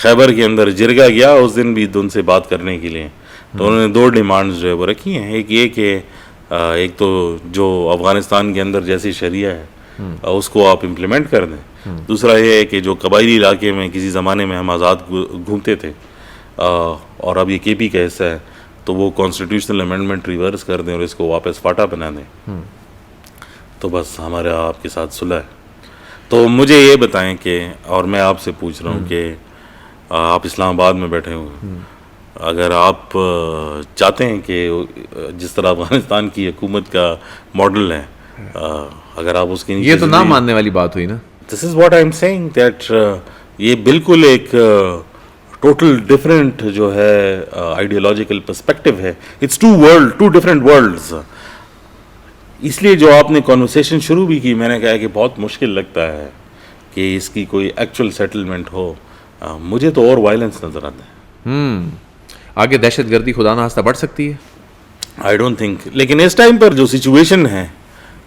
خیبر کے اندر جرگہ گیا اس دن بھی ان سے بات کرنے کے لیے، تو انہوں نے 2 ڈیمانڈز جو ہے وہ رکھی ہیں. ایک یہ کہ ایک تو جو افغانستان کے اندر جیسی شریعہ ہے اس کو آپ امپلیمنٹ کر دیں. دوسرا یہ ہے کہ جو قبائلی علاقے میں کسی زمانے میں ہم آزاد گھومتے تھے اور اب یہ کے پی کا حصہ ہے، تو وہ کانسٹیٹیوشنل امینڈمنٹ ریورس کر دیں اور اس کو واپس فاٹا بنا دیں. تو بس ہمارا آپ کے ساتھ صلح ہے. تو مجھے یہ بتائیں کہ، اور میں آپ سے پوچھ رہا ہوں کہ آپ اسلام آباد میں بیٹھے ہوئے، اگر آپ چاہتے ہیں کہ جس طرح افغانستان کی حکومت کا ماڈل ہے، اگر آپ اس کی یہ تو نہ ماننے والی بات ہوئی نا. This is what I am seeing that یہ بالکل ایک ٹوٹل ڈفرینٹ جو ہے آئیڈیالوجیکل پرسپیکٹو ہے. It's two different worlds. اس لیے جو آپ نے کانورسیشن شروع بھی کی، میں نے کہا کہ بہت مشکل لگتا ہے کہ اس کی کوئی ایکچوئل سیٹلمنٹ ہو. مجھے تو اور وائلنس نظر آتا ہے. آگے دہشت گردی خدا نخواستہ بڑھ سکتی ہے. آئی ڈونٹ تھنک، لیکن اس ٹائم پر جو سچویشن ہے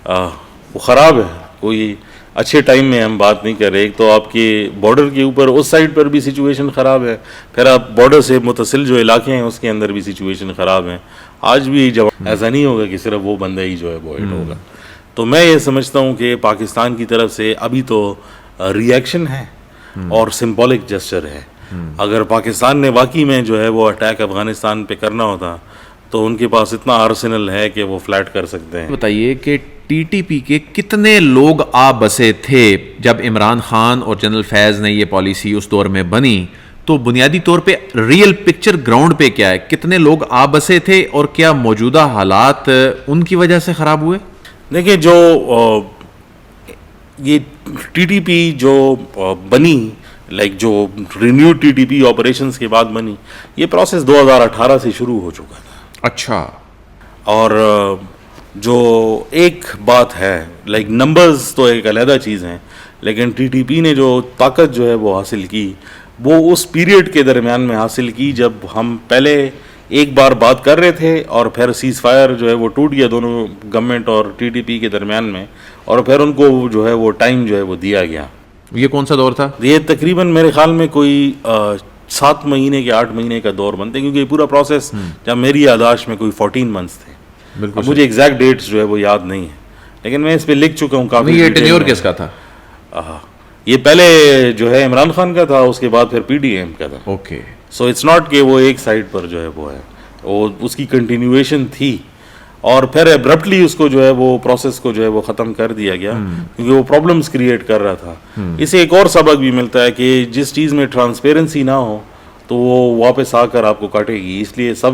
وہ خراب ہے. کوئی اچھے ٹائم میں ہم بات نہیں کر رہے. ایک تو آپ کے بارڈر کے اوپر اس سائڈ پر بھی سچویشن خراب ہے، پھر آپ بارڈر سے متصل جو علاقے ہیں اس کے اندر بھی سچویشن خراب ہیں. آج بھی جب ایسا نہیں ہوگا کہ صرف وہ بندہ ہی جو ہے وہ ہٹ ہوگا. تو میں یہ سمجھتا ہوں کہ پاکستان کی طرف سے ابھی تو ری ایکشن ہے اور سمبولک جسچر ہے. اگر پاکستان نے واقعی میں جو ہے وہ اٹیک افغانستان پہ کرنا ہوتا تو ان کے پاس اتنا آرسنل ہے کہ وہ فلیٹ کر سکتے ہیں. بتائیے کہ ٹی ٹی پی کے کتنے لوگ آ بسے تھے جب عمران خان اور جنرل فیض نے یہ پالیسی اس دور میں بنی؟ تو بنیادی طور پہ ریئل پکچر گراؤنڈ پہ کیا ہے؟ کتنے لوگ آ بسے تھے اور کیا موجودہ حالات ان کی وجہ سے خراب ہوئے؟ دیکھیں، جو یہ ٹی ٹی پی جو بنی، لائک جو renew T T P operations کے بعد بنی، یہ پروسیس 2018 سے شروع ہو چکا تھا. اچھا. اور جو ایک بات ہے، لائک نمبرز تو ایک علیحدہ چیز ہیں، لیکن ٹی ٹی پی نے جو طاقت جو ہے وہ حاصل کی وہ اس پیریڈ کے درمیان میں حاصل کی جب ہم پہلے ایک بار بات کر رہے تھے اور پھر سیز فائر جو ہے وہ ٹوٹ گیا دونوں گورنمنٹ اور ٹی ٹی پی کے درمیان میں، اور پھر ان کو جو ہے وہ ٹائم جو ہے وہ دیا گیا. یہ کون سا دور تھا؟ یہ تقریباً میرے خیال میں کوئی 7 مہینے کے 8 مہینے کا دور بنتے، کیونکہ یہ پورا پروسیس جب میری یادداشت میں کوئی 14 منتھس تھے. اب مجھے ایگزیکٹ ڈیٹس جو ہے وہ یاد نہیں ہے، لیکن میں اس پہ لکھ چکا ہوں کافی. یہ ٹینیور کس کا تھا؟ یہ پہلے جو ہے عمران خان کا تھا، اس کے بعد پھر پی ڈی ایم کا تھا. اوکے. سو اٹس ناٹ کہ وہ ایک سائڈ پر جو ہے وہ ہے، وہ اس کی کنٹینیویشن تھی، اور پھر ابرپٹلی اس کو جو ہے وہ پروسیس کو جو ہے وہ ختم کر دیا گیا کیونکہ وہ پرابلمس کریٹ کر رہا تھا. اسے ایک اور سبق بھی ملتا ہے کہ جس چیز میں ٹرانسپیرنسی نہ ہو تو وہ واپس آ کر آپ کو کاٹے گی. اس لیے سب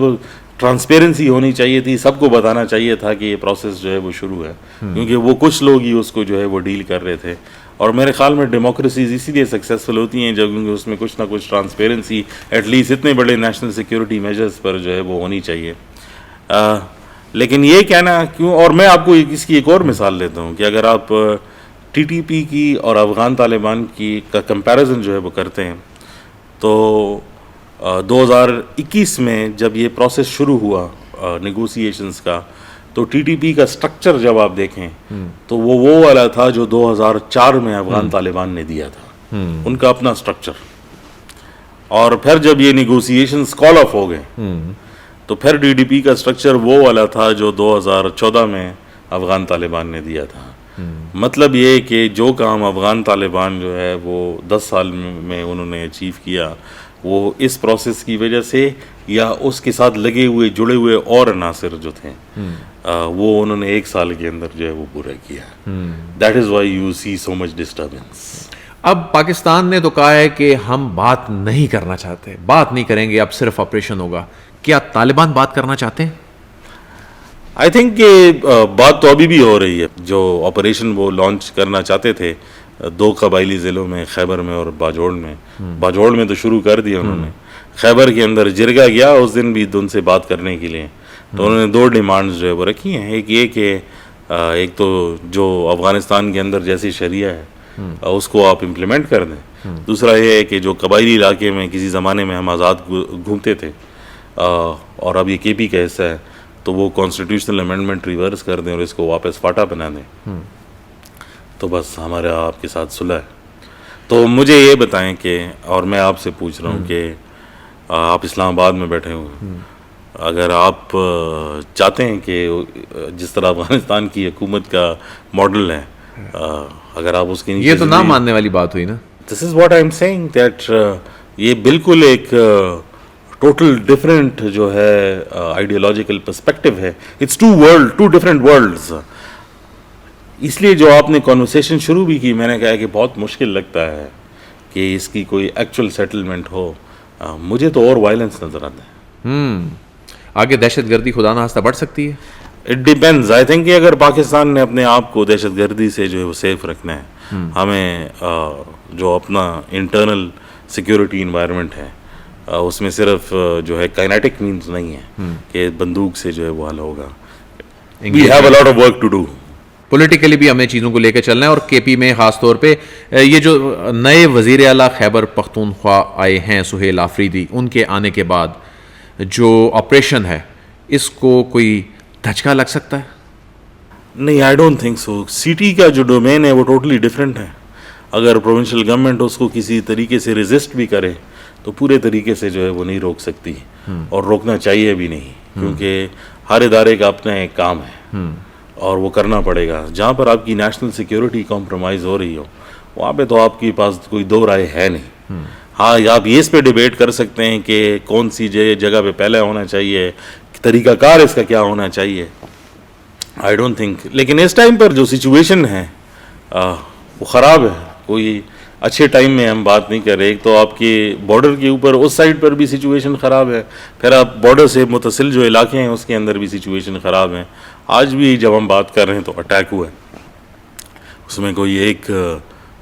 ٹرانسپیرنسی ہونی چاہیے تھی، سب کو بتانا چاہیے تھا کہ یہ پروسیس جو ہے وہ شروع ہے، کیونکہ وہ کچھ لوگ ہی اس کو جو ہے وہ ڈیل کر رہے تھے. اور میرے خیال میں ڈیموکریسیز اسی لیے سکسیزفل ہوتی ہیں جب کیونکہ اس میں کچھ نہ کچھ ٹرانسپیرنسی ایٹ لیسٹ اتنے بڑے نیشنل سیکیورٹی میجرز پر جو ہے وہ ہونی چاہیے. لیکن یہ کہنا کیوں، اور میں آپ کو اس کی ایک اور مثال لیتا ہوں کہ اگر آپ ٹی ٹی پی کی اور افغان طالبان کی کا کمپیریزن جو ہے وہ کرتے ہیں تو 2021 میں جب یہ پروسیس شروع ہوا نیگوسیشنز کا، تو ٹی ٹی پی کا سٹرکچر جب آپ دیکھیں تو وہ والا تھا جو 2004 میں افغان طالبان نے دیا تھا، ان کا اپنا سٹرکچر. اور پھر جب یہ نیگوسیشنز کال آف ہو گئے تو پھر ٹی ٹی پی کا سٹرکچر وہ والا تھا جو 2014 میں افغان طالبان نے دیا تھا. مطلب یہ کہ جو کام افغان طالبان جو ہے وہ 10 سال میں انہوں نے اچیو کیا، وہ اس پروسیس کی وجہ سے یا اس کے ساتھ لگے ہوئے جڑے ہوئے اور عناصر جو تھے وہ انہوں نے 1 سال کے اندر جو ہے وہ پورا کیا. That is why you see so much disturbance. اب پاکستان نے تو کہا ہے کہ ہم بات نہیں کرنا چاہتے، بات نہیں کریں گے، اب صرف آپریشن ہوگا. کیا طالبان بات کرنا چاہتے ہیں؟ آئی تھنک کہ بات تو ابھی بھی ہو رہی ہے. جو آپریشن وہ لانچ کرنا چاہتے تھے 2 قبائلی ضلعوں میں، خیبر میں اور باجوڑ میں. باجوڑ میں تو شروع کر دیا انہوں نے. خیبر کے اندر جرگہ گیا اس دن بھی ان سے بات کرنے کے لیے، تو انہوں نے 2 ڈیمانڈز جو ہے وہ رکھی ہیں. ایک یہ کہ ایک تو جو افغانستان کے اندر جیسی شریعہ ہے اس کو آپ امپلیمنٹ کر دیں. دوسرا یہ ہے کہ جو قبائلی علاقے میں کسی زمانے میں ہم آزاد گھومتے تھے اور اب یہ کے پی کا حصہ ہے، تو وہ کانسٹیٹیوشنل امینڈمنٹ ریورس کر دیں اور اس کو واپس فاٹا بنا دیں. تو بس ہمارا آپ کے ساتھ صلح ہے. تو مجھے یہ بتائیں کہ, اور میں آپ سے پوچھ رہا ہوں کہ آپ اسلام آباد میں بیٹھے ہوئے ہیں, اگر آپ چاہتے ہیں کہ جس طرح افغانستان کی حکومت کا ماڈل ہے, اگر آپ اس کی یہ تو نہ ماننے والی بات ہوئی نا. This is what I am seeing that یہ بالکل ایک ٹوٹل ڈفرینٹ جو ہے آئیڈیالوجیکل پرسپیکٹو ہے. It's two different worlds. اس لیے جو آپ نے کانورسیشن شروع بھی کی, میں نے کہا کہ بہت مشکل لگتا ہے کہ اس کی کوئی ایکچوئل سیٹلمنٹ ہو. مجھے تو اور وائلنس نظر آتا ہے. آگے دہشت گردی خدا نخواستہ بڑھ سکتی ہے. It depends. آئی تھنک کہ اگر پاکستان نے اپنے آپ کو دہشت گردی سے جو ہے وہ سیف رکھنا ہے, ہمیں جو اپنا انٹرنل سیکیورٹی انوائرمنٹ ہے اس میں صرف جو ہے کائنیٹک مینز نہیں ہے کہ بندوق سے جو ہے وہ حل ہوگا. We have a lot of work to do. Politically بھی ہمیں چیزوں کو لے کے چلنا ہے. اور کے پی میں خاص طور پہ یہ جو نئے وزیر اعلیٰ خیبر پختونخوا آئے ہیں سہیل آفریدی, ان کے آنے کے بعد جو آپریشن ہے اس کو کوئی دھچکا لگ سکتا ہے؟ نہیں, I don't think so. City کا جو ڈومین ہے وہ ٹوٹلی ڈفرینٹ ہے. اگر پروونشل گورنمنٹ اس کو کسی طریقے سے ریزسٹ بھی کرے تو پورے طریقے سے جو ہے وہ نہیں روک سکتی, اور روکنا چاہیے بھی نہیں, کیونکہ ہر ادارے کا اپنا ایک کام ہے اور وہ کرنا پڑے گا. جہاں پر آپ کی نیشنل سیکیورٹی کمپرومائز ہو رہی ہو وہاں پہ تو آپ کے پاس کوئی دو رائے ہے نہیں. ہاں, آپ یہ اس پہ ڈیبیٹ کر سکتے ہیں کہ کون سی جگہ پہ پہلے ہونا چاہیے, طریقہ کار اس کا کیا ہونا چاہیے. I don't think. لیکن اس ٹائم پر جو سچویشن ہے وہ خراب ہے. کوئی اچھے ٹائم میں ہم بات نہیں کر رہے. ایک تو آپ کے بارڈر کے اوپر اس سائڈ پر بھی سچویشن خراب ہے, پھر آپ بارڈر سے متصل جو علاقے ہیں اس کے اندر بھی سچویشن خراب ہیں. آج بھی جب ہم بات کر رہے ہیں تو اٹیک ہوا ہے, اس میں کوئی ایک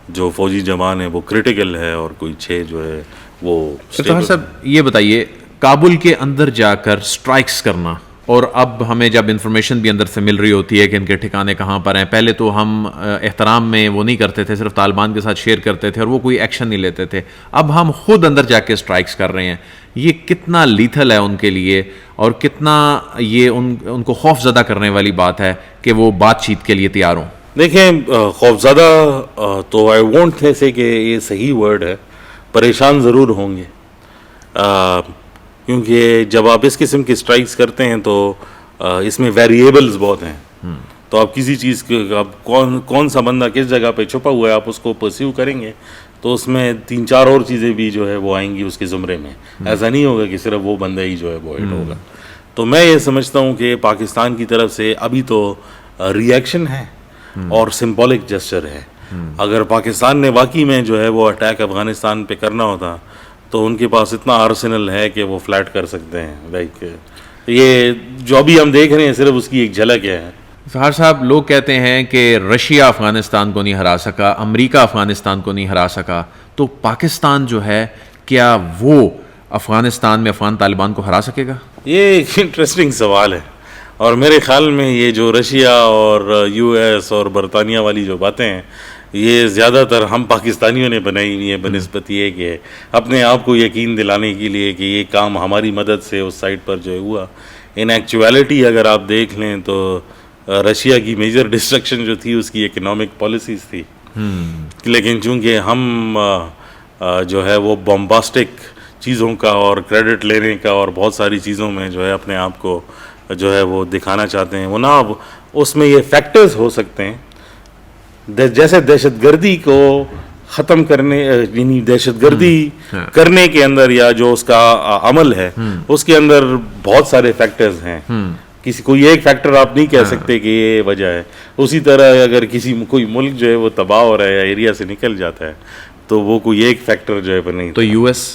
جو فوجی جوان ہے وہ کرٹیکل ہے اور کوئی 6 جو ہے وہ. صاحب یہ بتائیے, کابل کے اندر جا کر سٹرائکس کرنا, اور اب ہمیں جب انفارمیشن بھی اندر سے مل رہی ہوتی ہے کہ ان کے ٹھکانے کہاں پر ہیں, پہلے تو ہم احترام میں وہ نہیں کرتے تھے, صرف طالبان کے ساتھ شیئر کرتے تھے اور وہ کوئی ایکشن نہیں لیتے تھے, اب ہم خود اندر جا کے سٹرائکس کر رہے ہیں. یہ کتنا لیتھل ہے ان کے لیے, اور کتنا یہ ان کو خوف زدہ کرنے والی بات ہے کہ وہ بات چیت کے لیے تیار ہوں؟ دیکھیں, خوفزدہ تو آئی وونٹ سے کہ یہ صحیح ورڈ ہے, پریشان ضرور ہوں گے, کیونکہ جب آپ اس قسم کی اسٹرائکس کرتے ہیں تو اس میں ویریبلز بہت ہیں. تو آپ کسی چیز کے کون سا بندہ کس جگہ پہ چھپا ہوا ہے آپ اس کو پرسیو کریں گے تو اس میں 3-4 اور چیزیں بھی جو ہے وہ آئیں گی اس کے زمرے میں. ایسا نہیں ہوگا کہ صرف وہ بندہ ہی جو ہے وہ ہٹ ہوگا. تو میں یہ سمجھتا ہوں کہ پاکستان کی طرف سے ابھی تو ری ایکشن ہے اور سمبولک جسچر ہے. اگر پاکستان نے واقعی میں جو ہے وہ اٹیک افغانستان پہ کرنا ہوتا تو ان کے پاس اتنا آرسنل ہے کہ وہ فلیٹ کر سکتے ہیں. لائک یہ جو ابھی ہم دیکھ رہے ہیں صرف اس کی ایک جھلک ہے. فہر صاحب, لوگ کہتے ہیں کہ رشیا افغانستان کو نہیں ہرا سکا, امریکہ افغانستان کو نہیں ہرا سکا, تو پاکستان جو ہے کیا وہ افغانستان میں افغان طالبان کو ہرا سکے گا؟ یہ ایک انٹرسٹنگ سوال ہے, اور میرے خیال میں یہ جو رشیا اور یو ایس اور برطانیہ والی جو باتیں ہیں یہ زیادہ تر ہم پاکستانیوں نے بنائی ہوئی ہیں بنسبت یہ کہ اپنے آپ کو یقین دلانے کے لیے کہ یہ کام ہماری مدد سے اس سائٹ پر جو ہوا. ان ایکچویلٹی اگر آپ دیکھ لیں تو رشیا کی میجر ڈسٹرکشن جو تھی اس کی اکنامک پالیسیز تھی, لیکن چونکہ ہم جو ہے وہ بمباسٹک چیزوں کا اور کریڈٹ لینے کا اور بہت ساری چیزوں میں جو ہے اپنے آپ کو جو ہے وہ دکھانا چاہتے ہیں, وہ نا اس میں یہ فیکٹرز ہو سکتے ہیں جیسے دہشت گردی کو ختم کرنے, یعنی دہشت گردی کرنے کے اندر یا جو اس کا عمل ہے اس کے اندر بہت سارے فیکٹرز ہیں. کوئی ایک فیکٹر آپ نہیں کہہ سکتے کہ یہ وجہ ہے. اسی طرح اگر کوئی ملک جو ہے وہ تباہ ہو رہا ہے یا ایریا سے نکل جاتا ہے تو وہ کوئی ایک فیکٹر جو ہے نہیں. تو یو ایس,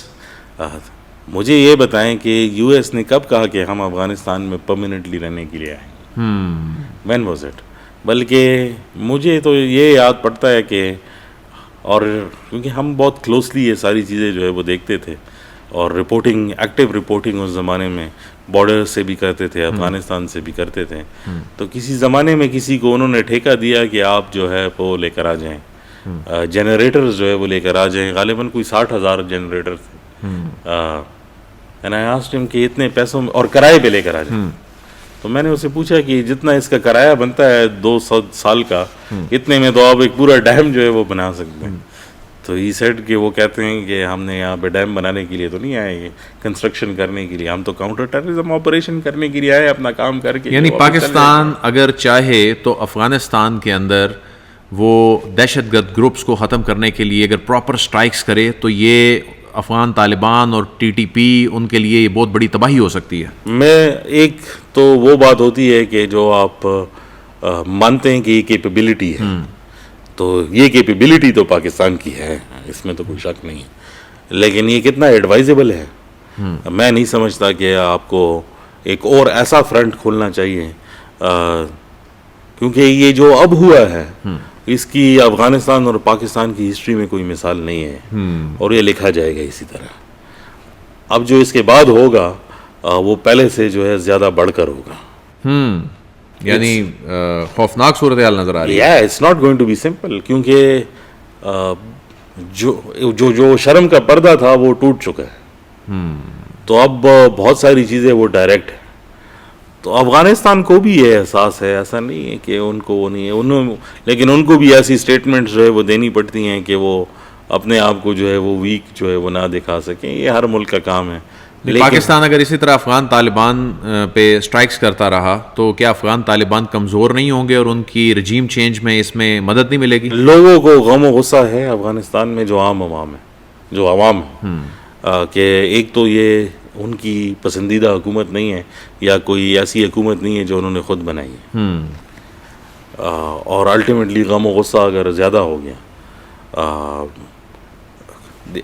مجھے یہ بتائیں کہ یو ایس نے کب کہا کہ ہم افغانستان میں پرماننٹلی رہنے کے لیے آئے؟ When was it? بلکہ مجھے تو یہ یاد پڑتا ہے کہ, اور کیونکہ ہم بہت کلوزلی یہ ساری چیزیں جو ہے وہ دیکھتے تھے اور رپورٹنگ, ایکٹیو رپورٹنگ اس زمانے میں بارڈر سے بھی کرتے تھے, افغانستان سے بھی کرتے تھے, تو کسی زمانے میں کسی کو انہوں نے ٹھیکہ دیا کہ آپ جو ہے وہ لے کر آ جائیں, جنریٹرز جو ہے وہ لے کر آ جائیں. غالباً کوئی 60,000 جنریٹر تھے. اینڈ آئی آسکڈ ہم کہ اتنے پیسوں میں, اور کرائے پہ لے کر آ جائیں. تو میں نے اسے پوچھا کہ جتنا اس کا کرایہ بنتا ہے 200 سال کا, اتنے میں تو آپ ایک پورا ڈیم جو ہے وہ بنا سکتے ہیں. تو ہی سیڈ کہ وہ کہتے ہیں کہ ہم نے یہاں پہ ڈیم بنانے کے لیے تو نہیں آئے ہیں، کنسٹرکشن کرنے کے لیے، ہم تو کاؤنٹر ٹیررزم آپریشن کرنے کے لیے آئے، اپنا کام کر کے. یعنی پاکستان اگر چاہے تو افغانستان کے اندر وہ دہشت گرد گروپس کو ختم کرنے کے لیے اگر پراپر سٹرائکس کرے تو یہ افغان طالبان اور ٹی ٹی پی ان کے لیے یہ بہت بڑی تباہی ہو سکتی ہے. میں ایک تو وہ بات ہوتی ہے کہ جو آپ مانتے ہیں کہ یہ کیپیبلٹی ہے، تو یہ کیپیبلٹی تو پاکستان کی ہے، اس میں تو کوئی شک نہیں ہے، لیکن یہ کتنا ایڈوائزیبل ہے. میں نہیں سمجھتا کہ آپ کو ایک اور ایسا فرنٹ کھولنا چاہیے، کیونکہ یہ جو اب ہوا ہے اس کی افغانستان اور پاکستان کی ہسٹری میں کوئی مثال نہیں ہے، اور یہ لکھا جائے گا اسی طرح. اب جو اس کے بعد ہوگا وہ پہلے سے جو ہے زیادہ بڑھ کر ہوگا. یعنی خوفناک صورتحال نظر آ رہی ہے. It's not going to be simple, کیونکہ جو شرم کا پردہ تھا وہ ٹوٹ چکا ہے، تو اب بہت ساری چیزیں وہ ڈائریکٹ ہے. تو افغانستان کو بھی یہ احساس ہے، ایسا نہیں ہے کہ ان کو وہ نہیں ہے، لیکن ان کو بھی ایسی اسٹیٹمنٹس جو ہے وہ دینی پڑتی ہیں کہ وہ اپنے آپ کو جو ہے وہ ویک جو ہے وہ نہ دکھا سکیں. یہ ہر ملک کا کام ہے. پاکستان اگر اسی طرح افغان طالبان پہ سٹرائکس کرتا رہا تو کیا افغان طالبان کمزور نہیں ہوں گے اور ان کی رجیم چینج میں اس میں مدد نہیں ملے گی؟ لوگوں کو غم و غصہ ہے افغانستان میں، جو عام عوام ہے، جو عوام ہے، کہ ایک تو یہ ان کی پسندیدہ حکومت نہیں ہے، یا کوئی ایسی حکومت نہیں ہے جو انہوں نے خود بنائی ہے، اور الٹیمیٹلی غم و غصہ اگر زیادہ ہو گیا،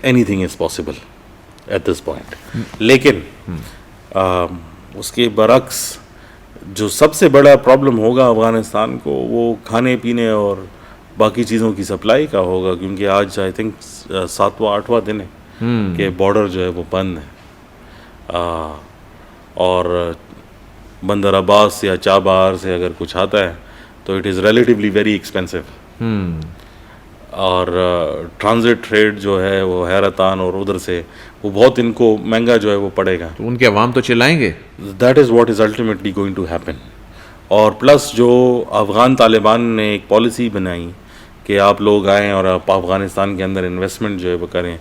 anything is possible at this point. لیکن اس کے برعکس جو سب سے بڑا پرابلم ہوگا افغانستان کو وہ کھانے پینے اور باقی چیزوں کی سپلائی کا ہوگا، کیونکہ آج آئی تھنک 7واں 8واں دن ہے کہ بارڈر جو ہے وہ بند ہے، اور بندر عباس یا چابہار سے اگر کچھ آتا ہے تو it is relatively very expensive, اور ٹرانزٹ ٹریڈ جو ہے وہ حیرتان اور ادھر سے وہ بہت ان کو مہنگا جو ہے وہ پڑے گا. تو ان کے عوام تو چلائیں گے. That is what is ultimately going to happen. اور پلس جو افغان طالبان نے ایک پالیسی بنائی کہ آپ لوگ آئیں اور آپ افغانستان کے اندر انویسٹمنٹ جو ہے وہ کریں،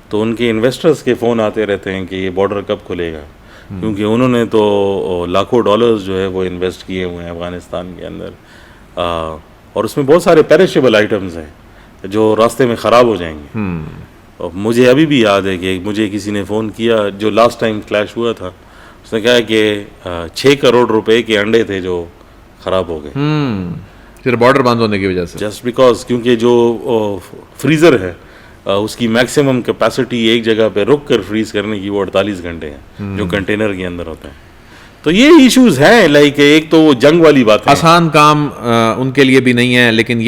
تو ان کے انویسٹرز کے فون آتے رہتے ہیں کہ یہ بارڈر کب کھلے گا، کیونکہ انہوں نے تو لاکھوں ڈالرز جو ہے وہ انویسٹ کیے ہوئے ہیں افغانستان کے اندر، اور اس میں بہت سارے پیریشیبل آئٹمز ہیں جو راستے میں خراب ہو جائیں گے. مجھے ابھی بھی یاد ہے کہ مجھے کسی نے فون کیا جو لاسٹ ٹائم کلیش ہوا تھا، اس نے کہا کہ 6 کروڑ روپے کے انڈے تھے جو خراب ہو گئے صرف بارڈر بند ہونے کی وجہ سے، جسٹ بیکاز کیونکہ جو فریزر ہے اس کی میکسیمم کیپیسٹی ایک جگہ پہ رک کر فریز کرنے کی وہ 48 گھنٹے ہیں جو کنٹینر کے اندر ہوتے ہیں. تو یہ ایشوز ہیں، لائک ایک تو وہ جنگ والی بات ہے، آسان کام ان کے لیے بھی نہیں ہے، لیکن